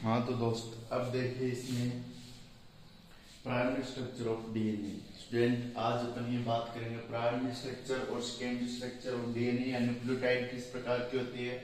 हाँ तो दोस्त अब देखिए इसमें primary structure of DNA. Student आज अपन ये बात करेंगे प्राइमरी स्ट्रक्चर और सेकेंडरी स्ट्रक्चर ऑफ डीएनए या न्यूक्लियोटाइड किस प्रकार की होती है।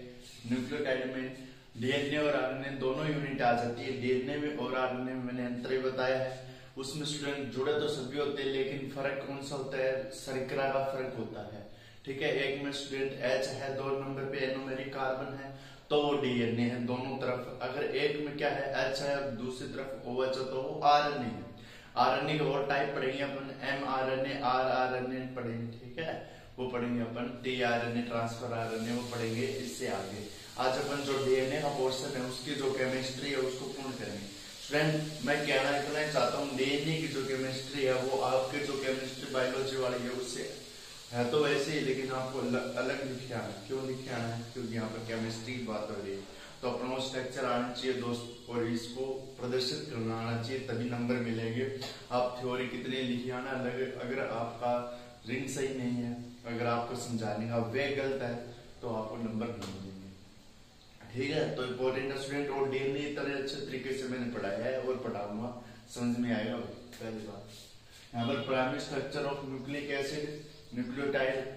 न्यूक्लियोटाइड में डीएनए और आरएनए दोनों यूनिट आ जाती है। डीएनए में और आरएनए में मैंने अंतर ही बताया है। उसमें स्टूडेंट जुड़े तो सभी होते हैं लेकिन फर्क कौन सा होता है, शर्करा का फर्क होता है। ठीक है, एक में स्टूडेंट एच है, 2 नंबर पे एनोमेरिक कार्बन है तो वो डीएनए है दोनों तरफ। अगर एक में क्या है एच है, दूसरी तरफ ओएच है तो वो आरएनए है। आरएनए के और टाइप पढ़ेंगे अपन, एम आरएनए, आर आरएनए पढ़ेंगे। ठीक है, वो पढ़ेंगे अपन, टी आरएनए, ट्रांसफर आरएनए वो पढ़ेंगे इससे आगे। आज अपन जो डीएनए का पोर्शन है उसकी जो केमिस्ट्री है उसको पूर्ण करेंगे। फ्रेंड मैं कहना इतना ही चाहता हूँ, डीएनए की जो केमिस्ट्री है वो आपके जो केमिस्ट्री बायोलॉजी वाली है उससे है तो वैसे ही, लेकिन आपको अलग लिखे आना। क्यों लिखे आना है? क्योंकि यहाँ पर केमिस्ट्री की बात हो रही है तो अपना स्ट्रक्चर आना चाहिए दोस्त और इसको प्रदर्शित करना आना चाहिए तभी नंबर मिलेंगे। आप थ्योरी कितने लिखे आना अलग, अगर आपका रिंग सही नहीं है, अगर आपको समझाने का वे गलत है तो आपको नंबर नहीं मिलेंगे। ठीक है, तो इम्पोर्टेंट स्टूडेंट और डीएनए इतने अच्छे तरीके से मैंने पढ़ाया है और पढ़ाऊंगा, समझ में आएगा। पहली बात यहाँ पर primary structure of nucleic acid nucleotide,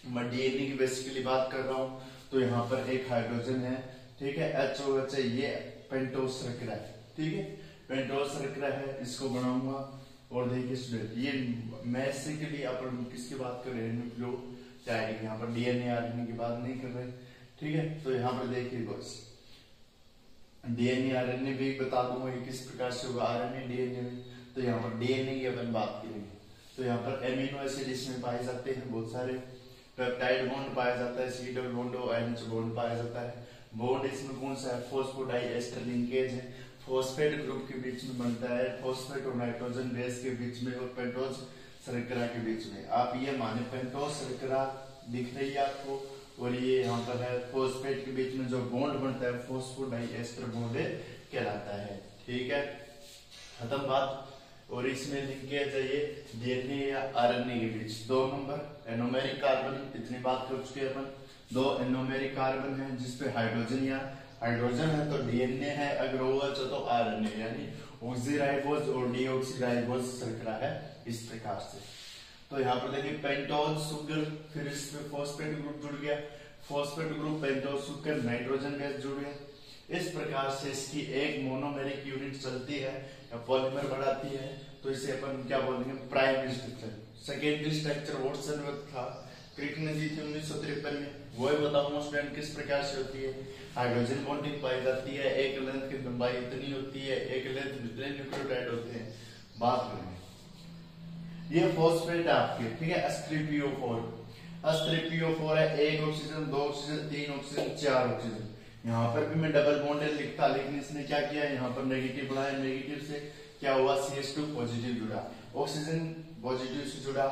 मैं डीएनए की बेसिकली बात कर रहा हूँ। तो यहाँ पर एक हाइड्रोजन है, ठीक है, HOH है, ये पेंटोज शर्करा है। ठीक है, पेंटोज शर्करा है, इसको बनाऊंगा। और देखिए स्टूडेंट ये बेसिकली अपन किसकी बात कर रहे हैं, न्यूक्लियोटाइड। यहाँ पर डीएनए आरएनए की बात नहीं कर रहे। ठीक है, तो यहाँ पर देखिए बस डीएनए आरएनए भी बता दूंगा ये किस प्रकार से होगा, आरएनए डीएनए में। तो यहाँ पर डीएनए की अपन बात करेंगे तो यहाँ पर एमिनो एसिड इसमें पाए जाते हैं बहुत सारे, पेप्टाइड बॉन्ड पाया जाता है, सी डबल बॉन्ड और NH बॉन्ड पाया जाता है। बॉन्ड इसमें कौन सा है, फॉस्फोडाइएस्टर लिंकेज है, फॉस्फेट ग्रुप के बीच में बनता है, फॉस्फेट और नाइट्रोजन बेस के बीच में और पेंटोज शर्करा के बीच में। आप ये माने पेंटोज शर्करा दिख रही है आपको और ये यहाँ पर है फॉस्फेट के बीच में जो बॉन्ड बनता है फॉस्फोडाइएस्टर बॉन्ड कहलाता है। ठीक है, खत्म बात। और इसमें लिंकेज है ये डीएनए या आरएनए के बीच। 2 नंबर एनोमेरिक कार्बन, इतनी बात कर चुके हैं अपन। 2 एनोमेरिक कार्बन है जिसपे हाइड्रोजन या हाइड्रोजन है तो डीएनए है, अगर OH है तो आरएनए यानी ऑक्सीराइबोज और डीऑक्सीराइबोज शर्करा है इस प्रकार से। तो यहाँ पर देखिए पेंटोज सुगर, फिर इसमें फॉस्फेट ग्रुप जुड़ गया, phosphate group pentose sugar, nitrogen gas जुड़ गया। इस प्रकार से इसकी एक मोनोमेरिक यूनिट चलती है या पॉलीमर बढ़ाती है तो इसे अपन क्या बोलेंगे, primary structure. Secondary structure Watson में था, क्रिक ने दी थी 1953 में, वो बताऊंगा स्टूडेंट किस प्रकार से होती है। हाइड्रोजन बॉन्डिंग पाई जाती है, एक लेंथ की लंबाई इतनी होती है, एक लेंथ में इतने न्यूक्लियोटाइड होते हैं। बात करेंगे ये फॉस्फेट है आपके, ठीक है, H3PO4 H3PO4 है, 1 ऑक्सीजन, 2 ऑक्सीजन, 3 ऑक्सीजन, 4 ऑक्सीजन। यहाँ पर भी मैं डबल बॉन्ड लिखता लेकिन इसने क्या किया, यहाँ पर नेगेटिव बढ़ाया, नेगेटिव से क्या हुआ CH2 पॉजिटिव जुड़ा, ऑक्सीजन पॉजिटिव से जुड़ा,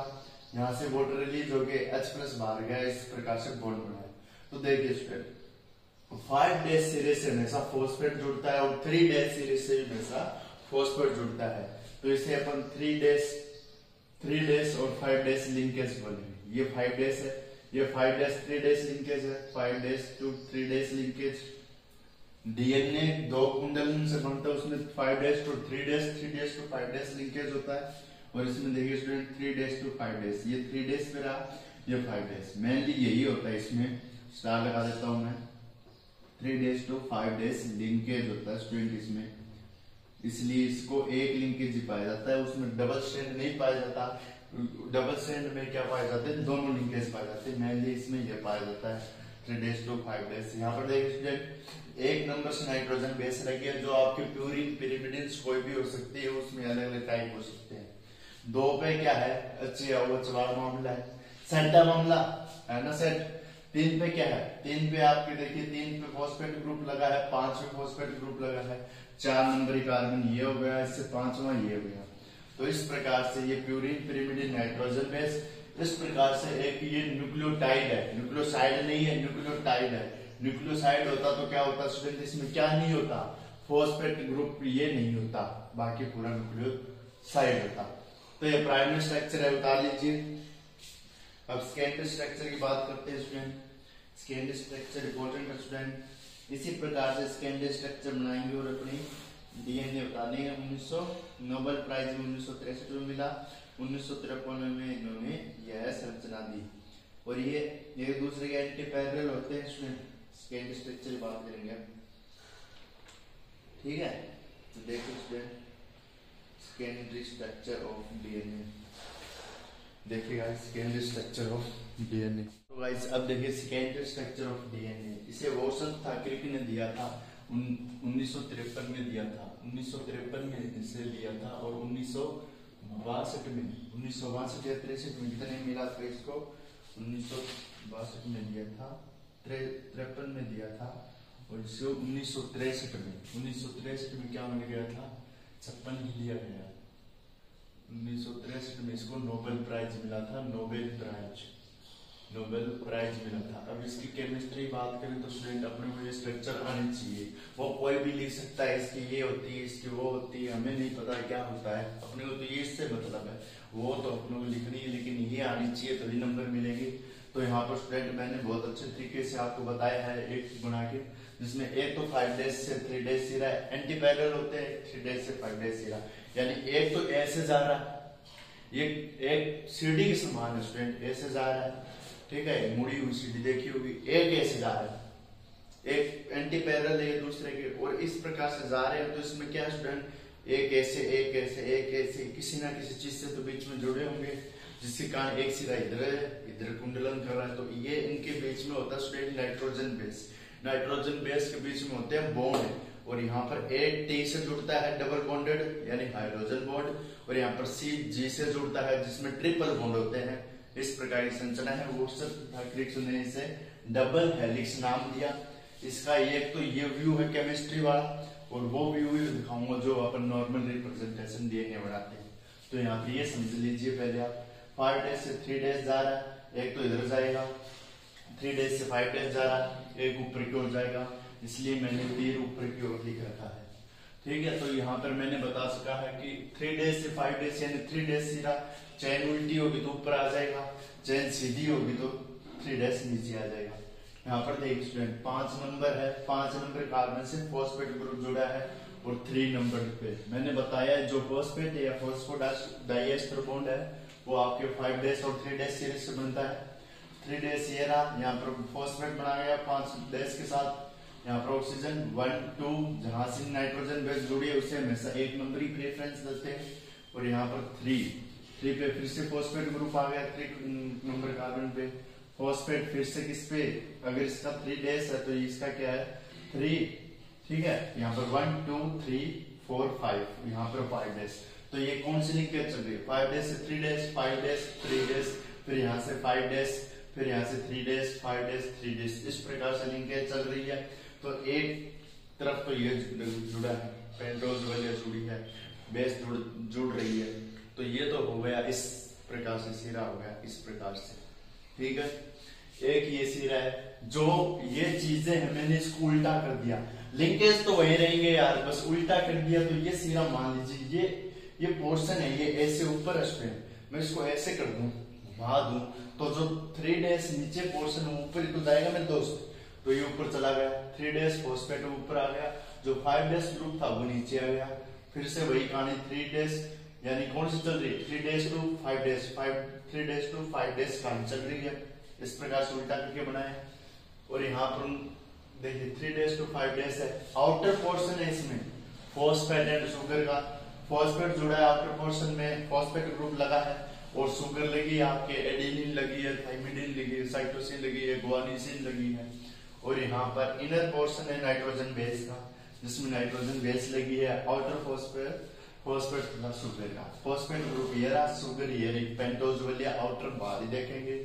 यहाँ से वाटर रिलीज हो गए, H+ बाहर गया, इस प्रकार से बॉन्ड बनाया। तो देखिए स्टूडेंट 5 डैश सिरे से हमेशा फॉस्फेट जुड़ता है और 3 डैश सिरे से हमेशा फॉस्फेट जुड़ता है। तो इसे अपन 3 डैश और 5 डैश लिंकेज बोलेंगे। ये 5 डैश है, ये 5 डैश 3 डैश लिंकेज है, 5 dash to 3 dash linkage. DNA 2 कुंडलन से बनता है, उसमें 5 dash to 3 dash, 3 dash to 5 dash linkage होता है। और इसमें देखिए स्टूडेंट 3 डैश टू 5 डैश, ये 3 डैश पे रहा, ये 5 डैश, मेनली यही होता है। इसमें स्टार लगा देता हूं मैं, 3 डैश टू 5 डैश लिंकेज होता है स्टूडेंट इसमें, इसलिए इसको एक लिंकेज ही पाया जाता है, उसमें डबल स्ट्रैंड नहीं पाया जाता। डबल स्ट्रैंड में क्या पाए जाते हैं, दोनों लिंकेज पाए जाते हैं, मेनली इसमें यह पाया जाता है 3 डैश टू 5 डैश। यहाँ पर देखिए स्टूडेंट 1 नंबर से नाइट्रोजन बेस रखी है, जो आपके प्यूरिन पिरिमिडिन्स कोई भी हो सकती है, उसमें अलग अलग टाइप हो सकते हैं। 2 पे क्या है, HOH वाला मामला है, सेंटा मामला है ना सेट। 3 पे क्या है, 3 पे आपके देखिए 3 पे फॉस्फेट ग्रुप लगा है, 5 पे फॉस्फेट ग्रुप लगा है, 4 नंबर कार्बन ये हो गया, इससे 5वां ये हो गया। तो इस प्रकार से ये प्यूरिन पिरिमिडिन नाइट्रोजन बेस, इस प्रकार से एक ये न्यूक्लियोटाइड है, न्यूक्लियोसाइड नहीं है, न्यूक्लियोटाइड है। न्यूक्लियोसाइड होता तो क्या होता स्टूडेंट, इसमें क्या नहीं होता, फॉस्फेट ग्रुप ये नहीं होता, बाकी पूरा न्यूक्लियोसाइड होता। तो ये प्राइमरी स्ट्रक्चर है, बता लीजिए। अब सेकेंडरी स्ट्रक्चर की बात करते हैं स्टूडेंट। सेकेंडरी स्ट्रक्चर इंपॉर्टेंट है स्टूडेंट। इसी प्रकार से सेकेंडरी स्ट्रक्चर बनाएंगे और अपनी डीएनए बता देंगे। 1900 नोबेल प्राइज में 1963 में मिला, 1953 में इन्होंने यह संरचना दी। और ये एक दूसरे के एंटी पैरेलल होते हैं। सेकेंडरी स्ट्रक्चर की बात करेंगे, ठीक है। तो देखो student, secondary structure of DNA, देखिएगा सेकेंडरी स्ट्रक्चर ऑफ डीएनए। तो गाइस अब देखिए सेकेंडरी स्ट्रक्चर ऑफ डीएनए, इसे वॉटसन थाकरिक ने दिया था 1953 में दिया था, 1953 में इसे दिया था। और 1962 में 1962 या 63 में कितने मिला था इसको, 1962 में दिया था, 53 में दिया था। और इसे 1963 में क्या मिल गया था, 56 लिया गया। 1963 में इसको नोबेल प्राइज मिला था, नोबेल प्राइज मिला था। अब इसकी केमिस्ट्री बात करें तो स्टूडेंट अपने को ये स्ट्रक्चर आनी चाहिए। वो कोई भी लिख सकता है, इसकी ये होती है, इसकी वो होती है, हमें नहीं पता क्या होता है, अपने को तो ये इससे मतलब है, वो तो अपने को लिखनी है, लेकिन ये आनी चाहिए तभी नंबर मिलेंगे। तो यहाँ पर स्टूडेंट मैंने बहुत अच्छे तरीके से आपको बताया है एक बना के, जिसमें एक तो 5 डेज से 3 डेज सिरा एंटी पैरेलल होते हैं, 3 डेज से 5 डेज सिरा, यानी एक तो ऐसे जा रहा है, ये एक सीढ़ी के समान है स्टूडेंट, ऐसे जा रहा है, ठीक है, मुड़ी हुई सीढ़ी देखी होगी, एक ऐसे जा रहा है, एक एंटी पैरेलल है दूसरे के, और इस प्रकार से जा रहे हैं। तो इसमें क्या स्टूडेंट, एक ऐसे एक ऐसे एक ऐसे किसी ना किसी चीज से तो बीच में जुड़े होंगे, जिसके कारण एक सिरा इधर है, इधर कुंडलन कर रहा है। तो ये इनके बीच में होता है student nitrogen base, nitrogen base के बीच में होते हैं बॉन्ड। और यहाँ पर एक टी से जुड़ता है डबल बॉन्डेड यानी हाइड्रोजन बॉन्ड, और यहाँ पर सी जी से जुड़ता है जिसमें ट्रिपल बॉन्ड होते हैं। इस प्रकार की संरचना है। वॉटसन थाकरिक ने इसे डबल हेलिक्स नाम दिया। इसका एक तो ये व्यू है केमिस्ट्री वाला, और वो व्यू भी दिखाऊंगा जो अपन नॉर्मल रिप्रेजेंटेशन डीएनए बनाते हैं। तो यहाँ पे ये समझ लीजिए पहले आप, 5 डेज से 3 डेज जा रहा है, एक तो इधर जाएगा, 3 डेज से 5 डेज जा रहा है, एक ऊपर की ओर जाएगा, इसलिए मैंने तीर ऊपर की ओर लिख रखा है, ठीक है। तो यहाँ पर मैंने बता सका है कि 3 डेज से 5 डेज यानी 3 डेज सीधा, चैन उल्टी होगी तो ऊपर आ जाएगा, चैन सीधी होगी तो 3 डेज नीचे आ जाएगा। यहाँ पर देखिए स्टूडेंट 5 नंबर है, 5 नंबर कार्बन से फॉस्फेट ग्रुप जुड़ा है, और 3 नंबर पे मैंने बताया जो फॉस्फेट या फॉस्फोडाइएस्टर बॉन्ड है वो आपके 5 डेज और 3 डेज सीरीज से बनता है। 3 डेज ये रहा, यहाँ पर फॉस्फेट बना गया 5 डेज के साथ, यहाँ पर ऑक्सीजन 1 2 जहां से नाइट्रोजन बेस जुड़ी है उसे हमेशा 1 नंबर ही प्रेफरेंस देते हैं। और यहाँ पर 3 पे फिर से फॉस्फेट ग्रुप आ गया 3 नंबर कार्बन पे, फॉस्फेट फिर से किस पे, अगर इसका 3 डेज है तो इसका क्या है 3, ठीक है। यहाँ पर 1 2 3 4 5, यहाँ पर 5 डेज। तो ये कौन सी लिंकेज चल रही है, 5 डेज से 3 डेज, 5 डेज 3 डेज, फिर यहाँ से 5 डेज, फिर यहाँ से 3 डेज 5 डेज 3 डेज, इस प्रकार से लिंकेज चल रही है। तो एक तरफ तो ये जुड़ा है, पेंटोज वगैरह जुड़ी है, बेस जुड़ रही है, तो ये तो हो गया इस प्रकार से, सिरा हो गया इस प्रकार से, ठीक है। एक ये सिरा है, जो ये चीजें है मैंने इसको उल्टा कर दिया, लिंकेज तो वही रहेंगे यार, बस उल्टा कर दिया। तो ये सिरा मान लीजिए ये पोर्शन है, ये ऐसे ऊपर है, मैं इसको ऐसे कर दूं, घुमा दूं, तो जो 3 डेज नीचे पोर्शन ऊपर ही तो जाएगा मेरे दोस्त, तो ये ऊपर चला गया, 3 डेज फॉस्फेट ऊपर आ गया, जो 5 डेज ग्रुप था वो नीचे आ गया। फिर से वही कहानी 3 डेज यानी कौन सी चल रही है 3 days to 5 days, 3 days to 5 days कहानी चल रही है, इस प्रकार से उल्टा करके बनाए। और यहाँ पर देखिए 3 डेज टू 5 डेज है, आउटर पोर्शन है इसमें फॉस्फेट एंड शुगर का, फॉस्फेट जुड़ा है आउटर पोर्शन में, फॉस्फेट ग्रुप लगा है, और शुगर लगी है आपके, एडिनिन लगी है, थाइमिडिन लगी है, साइटोसिन लगी है, गुआनिसिन लगी है। और यहाँ पर इनर पोर्शन है नाइट्रोजन बेस का, जिसमें नाइट्रोजन बेस लगी है, आउटर फॉस्फेट तथा शुगर का, फॉस्फेट ग्रुप ये रहा, शुगर ये रही, पेंटोज वाली आउटर बाहर ही देखेंगे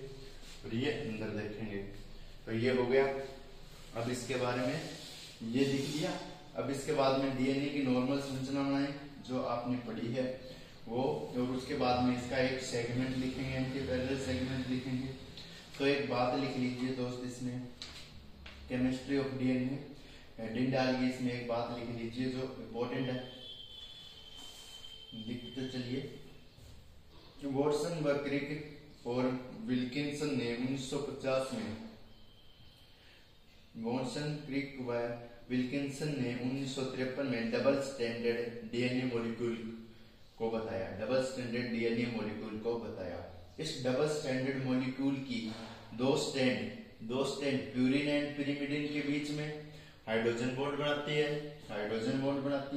और ये अंदर देखेंगे। तो ये हो गया। अब इसके बारे में ये लिख लिया। अब इसके बाद में डीएनए की नॉर्मल संरचना बनाए जो आपने पढ़ी है वो, और उसके बाद में इसका एक सेगमेंट लिखेंगे, एंटीपैरेलल सेगमेंट लिखेंगे। तो एक बात लिख लीजिए दोस्त, इसमें केमिस्ट्री ऑफ डीएनए हेडिंग डाल के इसमें एक बात लिख लीजिए जो इम्पोर्टेंट है, लिखते चलिए। वॉटसन व क्रिक और विल्किंसन ने 1950 में वॉटसन, क्रिक व विल्किंसन ने 1953 में डबल स्टैंडर्ड डीएनए मॉलिक्यूल को बताया। डबल स्टैंडर्ड डीएनए मॉलिक्यूल को बताया। इस डबल स्टैंडर्ड मॉलिक्यूल की दो स्टैंड प्यूरिन एंड पिरिमिडिन के बीच में हाइड्रोजन बॉन्ड बनाती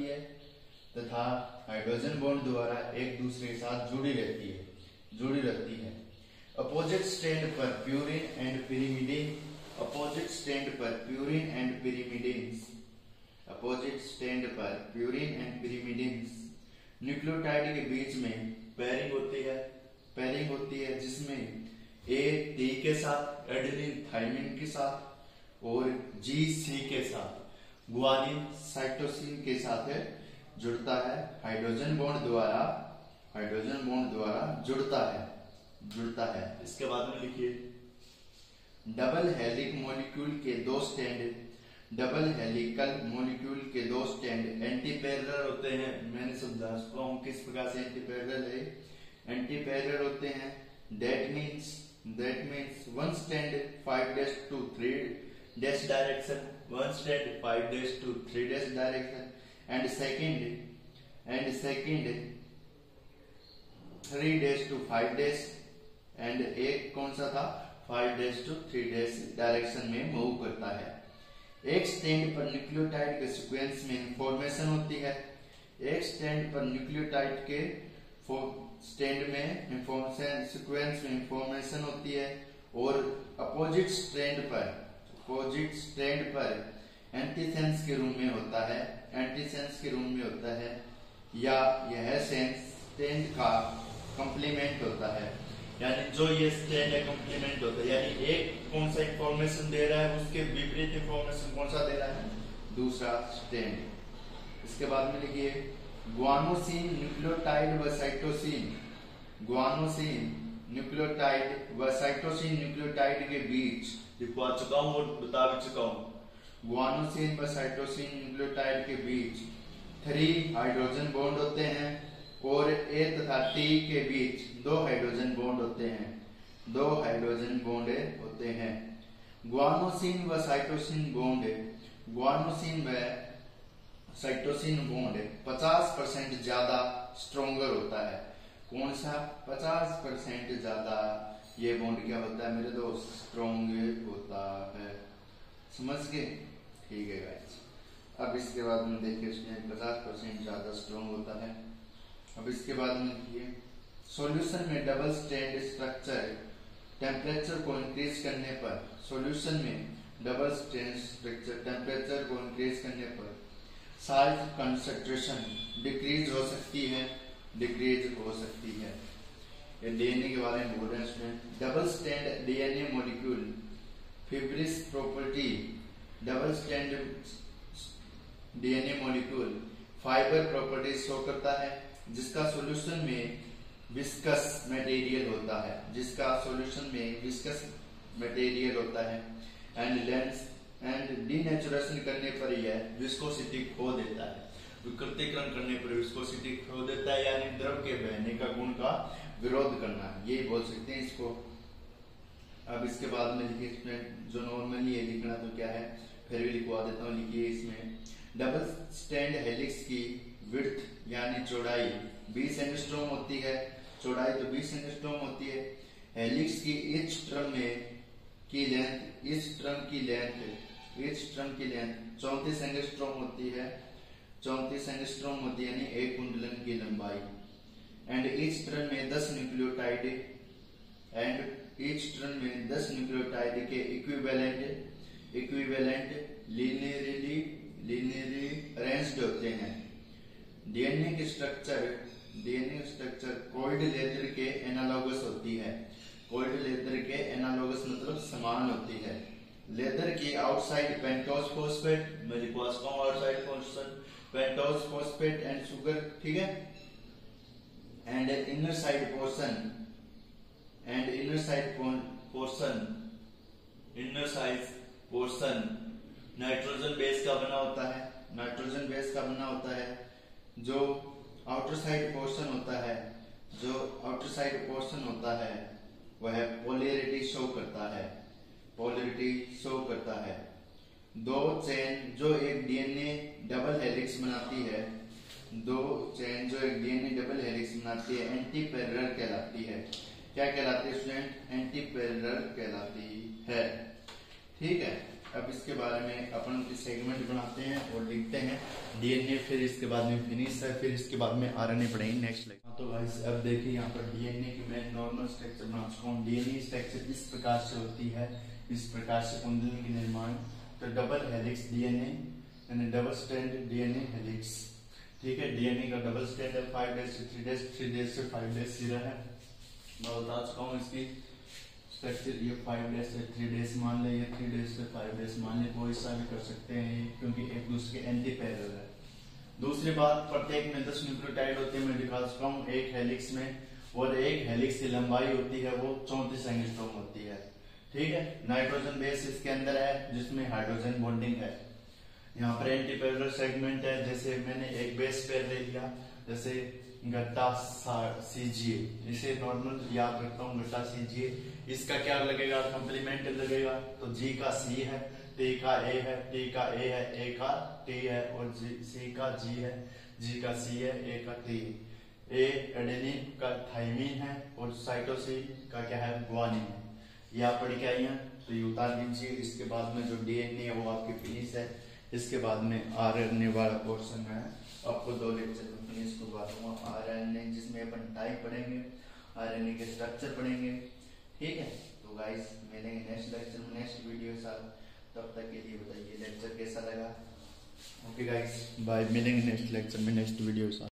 है तथा हाइड्रोजन बॉन्ड द्वारा एक दूसरे के साथ जुड़ी रहती है। अपोजिट स्टैंड पर प्यूरिन एंड पिरिमिडिन न्यूक्लियोटाइड के बीच में पेयरिंग होती है जिसमें ए टी के साथ, एडेनिन थाइमिन के साथ और जी सी के साथ गुआनिन साइटोसिन के साथ जुड़ता है। हाइड्रोजन बॉन्ड द्वारा जुड़ता है। इसके बाद में लिखिए डबल हेलिकल मॉलिक्यूल के दो स्टैंड एंटी पैरेलल होते हैं। मैंने समझा उसको किस प्रकार से एंटी पैरेलल होते हैं। That means one stand 5' to 3' direction, one stand 5' to 3' direction and second 3' to 5' and एक कौन सा था 5' to 3' डायरेक्शन में मूव करता है। एक स्टैंड पर न्यूक्लियोटाइड के सीक्वेंस में इंफॉर्मेशन होती है। सीक्वेंस में इंफॉर्मेशन होती है और अपोजिट स्टैंड पर एंटीसेंस के रूप में होता है या यह स्टैंड का कंप्लीमेंट होता है। यानी जो ये स्टैंड है कंप्लीमेंट होता है, यानी एक कौन सा इंफॉर्मेशन दे रहा है उसके विपरीत इंफॉर्मेशन कौन सा दे रहा है, दूसरा स्टैंड। इसके बाद में लिखिए गुआनोसिन न्यूक्लियोटाइड व साइटोसिन न्यूक्लियोटाइड के बीच लिखवा चुका हूं और बता भी चुका हूं। गुआनोसिन व साइटोसिन न्यूक्लियोटाइड के बीच 3 हाइड्रोजन बॉन्ड होते हैं और ए तथा टी के बीच 2 हाइड्रोजन बॉन्ड होते हैं। गुआनोसिन व साइटोसिन बॉन्ड 50% ज्यादा स्ट्रॉन्गर होता है। कौन सा 50% ज्यादा ये बॉन्ड क्या होता है मेरे दोस्त, स्ट्रॉन्ग होता है। समझ गए? ठीक है गाइस। अब इसके बाद में देखिए इसमें 50% ज्यादा स्ट्रॉन्ग होता है। अब इसके बाद में देखिए सॉल्यूशन में डबल स्टैंड स्ट्रक्चर टेम्परेचर को इंक्रीज करने पर साल्ट कंसंट्रेशन डिक्रीज हो सकती है। ये डीएनए के बारे में बोल रहे हैं student. Double stand DNA molecule fibrous property. Double stand DNA molecule fibre property show करता है जिसका सॉल्यूशन में विस्कस मटेरियल होता है एंड डीनेचुरेशन करने पर यह विस्कोसिटी खो देता है। विकृतीकरण करने पर विस्कोसिटी खो देता है, यानी द्रव के बहने का गुण का विरोध करना, ये बोल सकते हैं इसको। अब इसके बाद में लिखिए इसमें जो नॉर्मली है लिखना तो क्या है, फिर भी लिखवा देता हूँ। लिखिए इसमें डबल स्टैंड हेलिक्स की विड्थ यानी चौड़ाई 20 एंगस्ट्रॉम होती है। चौड़ाई तो 20 एंगस्ट्रॉम होती है। हेलिक्स की ईच ट्रम की लेंथ 34 एंगस्ट्रॉम होती है। 34 एंगस्ट्रॉम होती है यानी एक कुंडलन की लंबाई। एंड ईच ट्रम में 10 न्यूक्लियोटाइड के इक्विवेलेंट लीनियरली अरेंज्ड होते हैं। डीएनए की स्ट्रक्चर कोल्ड लेदर के एनालॉगस होती है। कोल्ड लेदर के एनालॉगस मतलब समान होती है। लेदर की आउटसाइड पेंटोज फॉस्फेट, मैं लिखवा सकता हूं outside pentose phosphate and sugar, ठीक है। And inner side portion nitrogen base का बना होता है। जो आउटर साइड पोर्शन होता है वह पोलैरिटी शो करता है। दो चेन जो एक डीएनए डबल हेलिक्स बनाती है, दो चेन जो एक डीएनए डबल हेलिक्स बनाती है एंटी पैरेलल कहलाती है। क्या कहलाती है स्टूडेंट? एंटी पैरेलल कहलाती है। ठीक है, अब इसके बारे में अपन सेगमेंट बनाते हैं और लिखते हैं डीएनए, फिर इसके बाद में फिनिश है, फिर इसके बाद में आरएनए पढ़ेंगे नेक्स्ट लेक्चर। तो गाइस अब देखिए यहाँ पर डीएनए की मैं नॉर्मल स्ट्रक्चर बना चुका हूँ। डीएनए स्ट्रक्चर इस प्रकार से होती है, इस प्रकार से कुंडली की निर्माण। तो डबल हेलिक्स डीएनए यानी डबल स्ट्रैंड डीएनए हेलिक्स। ठीक है, डीएनए का डबल स्ट्रैंड है 5' से 3' 3' से 5' सिरा है। मैं बता चुका हूँ इसकी स्ट्रक्चर। ये 5' से 3' मान ले, ये 3' से 5' मान ले, कोई सा भी कर सकते हैं क्योंकि एक दूसरे के एंटी पैरेलल है। दूसरी बात, प्रत्येक में 10 न्यूक्लियोटाइड होते हैं, मैं दिखा चुका हूँ एक हेलिक्स में, और एक हेलिक्स की लंबाई होती है वो 34 एंगस्ट्रॉम होती है। ठीक है, नाइट्रोजन बेस इसके अंदर है जिसमें हाइड्रोजन बॉन्डिंग है। यहाँ पर एंटी पैरेलल सेगमेंट है, जैसे मैंने एक बेस पेयर ले लिया, जैसे गट्टा सीजीए, इसे नॉर्मल याद रखता हूँ गट्टा सीजीए। इसका क्या लगेगा? कंप्लीमेंट लगेगा। तो जी का सी है, टी का ए है, टी का ए है, ए का टी है, और सी का जी है, जी का सी है, ए का टी। ए एडेनिन का थाइमिन है और साइटोसिन का क्या है? ग्वानिन है। ये आप पढ़ के आई हैं तो ये उतार दीजिए। इसके बाद में जो डीएनए है वो आपकी फिनिश है। इसके बाद में आरएनए वाला पोर्शन है, आपको 2 लेक्चर में फिनिश करवा दूंगा। आरएनए जिसमें अपन टाइप पढ़ेंगे, आरएनए के स्ट्रक्चर पढ़ेंगे। ठीक है, तो गाइस मिलेंगे नेक्स्ट लेक्चर में नेक्स्ट वीडियो के साथ। तब तक के लिए बताइए लेक्चर कैसा लगा। ओके गाइस बाय, मिलेंगे नेक्स्ट लेक्चर में नेक्स्ट वीडियो के साथ।